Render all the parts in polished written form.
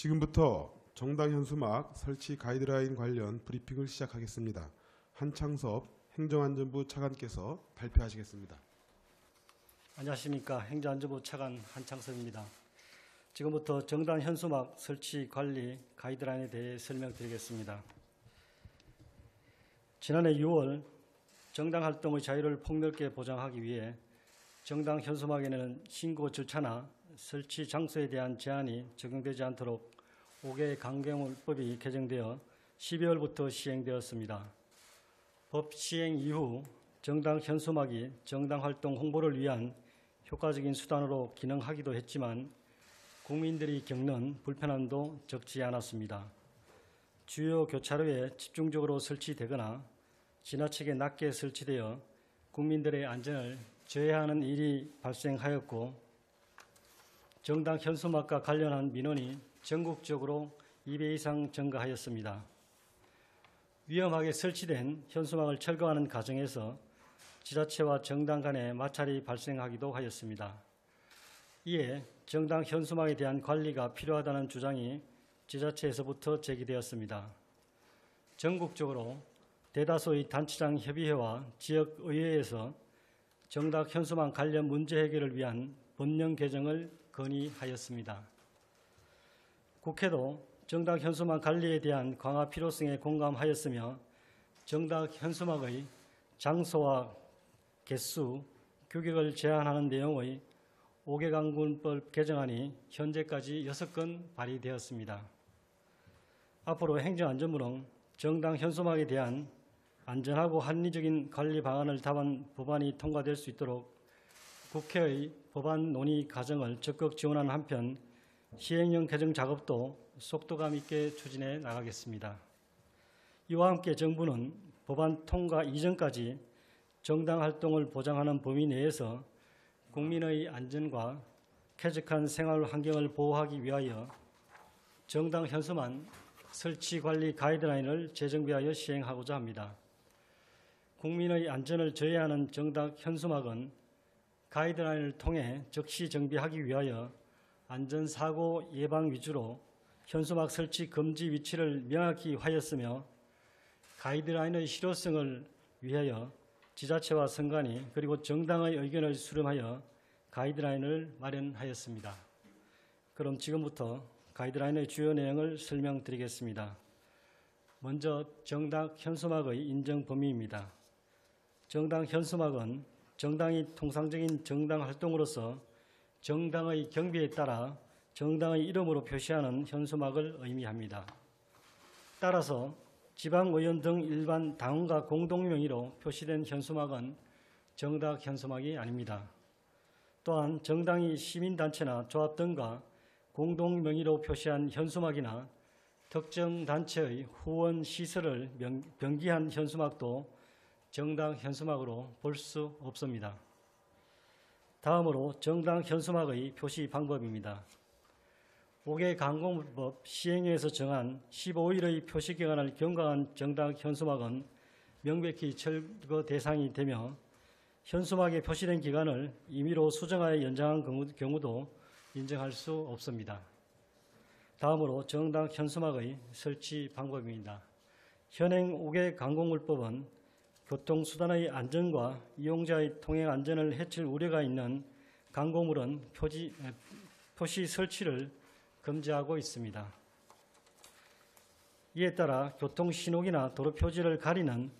지금부터 정당 현수막 설치 가이드라인 관련 브리핑을 시작하겠습니다. 한창섭 행정안전부 차관께서 발표하시겠습니다. 안녕하십니까. 행정안전부 차관 한창섭입니다. 지금부터 정당 현수막 설치 관리 가이드라인에 대해 설명드리겠습니다. 지난해 6월 정당 활동의 자유를 폭넓게 보장하기 위해 정당 현수막에는 신고 절차나 설치 장소에 대한 제한이 적용되지 않도록 5개의 강경물법이 개정되어 12월부터 시행되었습니다. 법 시행 이후 정당 현수막이 정당 활동 홍보를 위한 효과적인 수단으로 기능하기도 했지만 국민들이 겪는 불편함도 적지 않았습니다. 주요 교차로에 집중적으로 설치되거나 지나치게 낮게 설치되어 국민들의 안전을 저해하는 일이 발생하였고 정당 현수막과 관련한 민원이 전국적으로 2배 이상 증가하였습니다. 위험하게 설치된 현수막을 철거하는 과정에서 지자체와 정당 간의 마찰이 발생하기도 하였습니다. 이에 정당 현수막에 대한 관리가 필요하다는 주장이 지자체에서부터 제기되었습니다. 전국적으로 대다수의 단체장 협의회와 지역의회에서 정당 현수막 관련 문제 해결을 위한 법령 개정을 건의하였습니다. 국회도 정당 현수막 관리에 대한 강화 필요성에 공감하였으며 정당 현수막의 장소와 개수, 규격을 제한하는 내용의 5개 강군법 개정안이 현재까지 6건 발의되었습니다. 앞으로 행정안전부는 정당 현수막에 대한 안전하고 합리적인 관리 방안을 담은 법안이 통과될 수 있도록 국회의 법안 논의 과정을 적극 지원하는 한편 시행령 개정 작업도 속도감 있게 추진해 나가겠습니다. 이와 함께 정부는 법안 통과 이전까지 정당 활동을 보장하는 범위 내에서 국민의 안전과 쾌적한 생활 환경을 보호하기 위하여 정당 현수막 설치 관리 가이드라인을 재정비하여 시행하고자 합니다. 국민의 안전을 저해하는 정당 현수막은 가이드라인을 통해 즉시 정비하기 위하여 안전사고 예방 위주로 현수막 설치 금지 위치를 명확히 하였으며 가이드라인의 실효성을 위하여 지자체와 선관위 그리고 정당의 의견을 수렴하여 가이드라인을 마련하였습니다. 그럼 지금부터 가이드라인의 주요 내용을 설명드리겠습니다. 먼저 정당 현수막의 인정 범위입니다. 정당 현수막은 정당이 통상적인 정당 활동으로서 정당의 경비에 따라 정당의 이름으로 표시하는 현수막을 의미합니다. 따라서 지방의원 등 일반 당원과 공동명의로 표시된 현수막은 정당 현수막이 아닙니다. 또한 정당이 시민단체나 조합 등과 공동명의로 표시한 현수막이나 특정 단체의 후원 시설을 병기한 현수막도 정당 현수막으로 볼 수 없습니다. 다음으로 정당 현수막의 표시 방법입니다. 5개 강공물법 시행령에서 정한 15일의 표시 기간을 경과한 정당 현수막은 명백히 철거 대상이 되며 현수막에 표시된 기간을 임의로 수정하여 연장한 경우도 인정할 수 없습니다. 다음으로 정당 현수막의 설치 방법입니다. 현행 5개 강공물법은 교통수단의 안전과 이용자의 통행 안전을 해칠 우려가 있는 강공물은 표시 설치를 금지하고 있습니다. 이에 따라 교통신호기나 도로표지를 가리는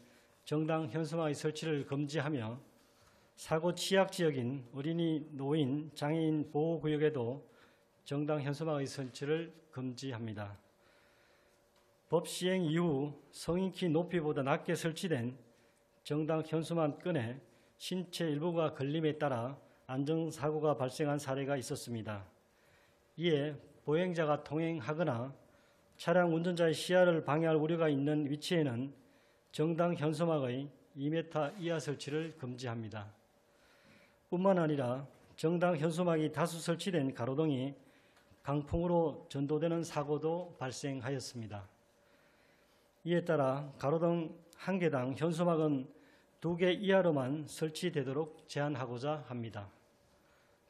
정당 현수막의 설치를 금지하며 사고 취약 지역인 어린이, 노인, 장애인 보호구역에도 정당 현수막의 설치를 금지합니다. 법 시행 이후 성인 키 높이보다 낮게 설치된 정당 현수막끈에 신체 일부가 걸림에 따라 안전사고가 발생한 사례가 있었습니다. 이에 보행자가 통행하거나 차량 운전자의 시야를 방해할 우려가 있는 위치에는 정당 현수막의 2m 이하 설치를 금지합니다. 뿐만 아니라 정당 현수막이 다수 설치된 가로등이 강풍으로 전도되는 사고도 발생하였습니다. 이에 따라 가로등 1개당 현수막은 2개 이하로만 설치되도록 제한하고자 합니다.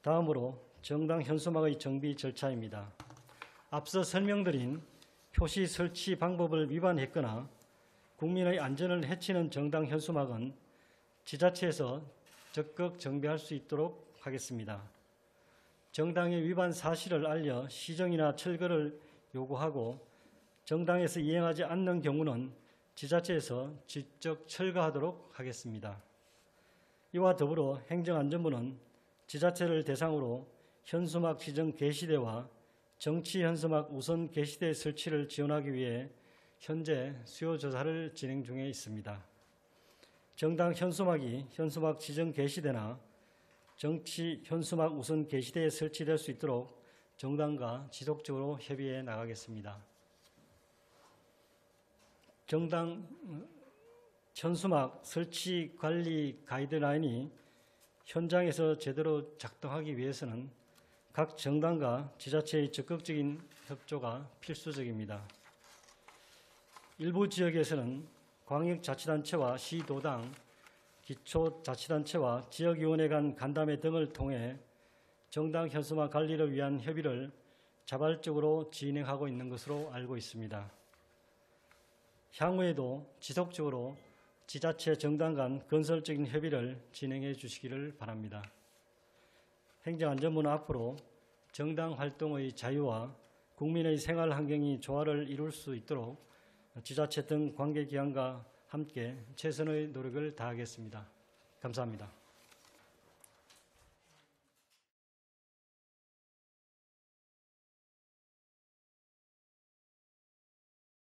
다음으로 정당 현수막의 정비 절차입니다. 앞서 설명드린 표시 설치 방법을 위반했거나 국민의 안전을 해치는 정당 현수막은 지자체에서 적극 정비할 수 있도록 하겠습니다. 정당의 위반 사실을 알려 시정이나 철거를 요구하고 정당에서 이행하지 않는 경우는 지자체에서 직접 철거하도록 하겠습니다. 이와 더불어 행정안전부는 지자체를 대상으로 현수막 지정 게시대와 정치 현수막 우선 게시대 설치를 지원하기 위해 현재 수요 조사를 진행 중에 있습니다. 정당 현수막이 현수막 지정 게시대나 정치 현수막 우선 게시대에 설치될 수 있도록 정당과 지속적으로 협의해 나가겠습니다. 정당 현수막 설치 관리 가이드라인이 현장에서 제대로 작동하기 위해서는 각 정당과 지자체의 적극적인 협조가 필수적입니다. 일부 지역에서는 광역자치단체와 시도당, 기초자치단체와 지역위원회 간 간담회 등을 통해 정당 현수막 관리를 위한 협의를 자발적으로 진행하고 있는 것으로 알고 있습니다. 향후에도 지속적으로 지자체 정당 간 건설적인 협의를 진행해 주시기를 바랍니다. 행정안전부는 앞으로 정당 활동의 자유와 국민의 생활 환경이 조화를 이룰 수 있도록 지자체 등 관계기관과 함께 최선의 노력을 다하겠습니다. 감사합니다.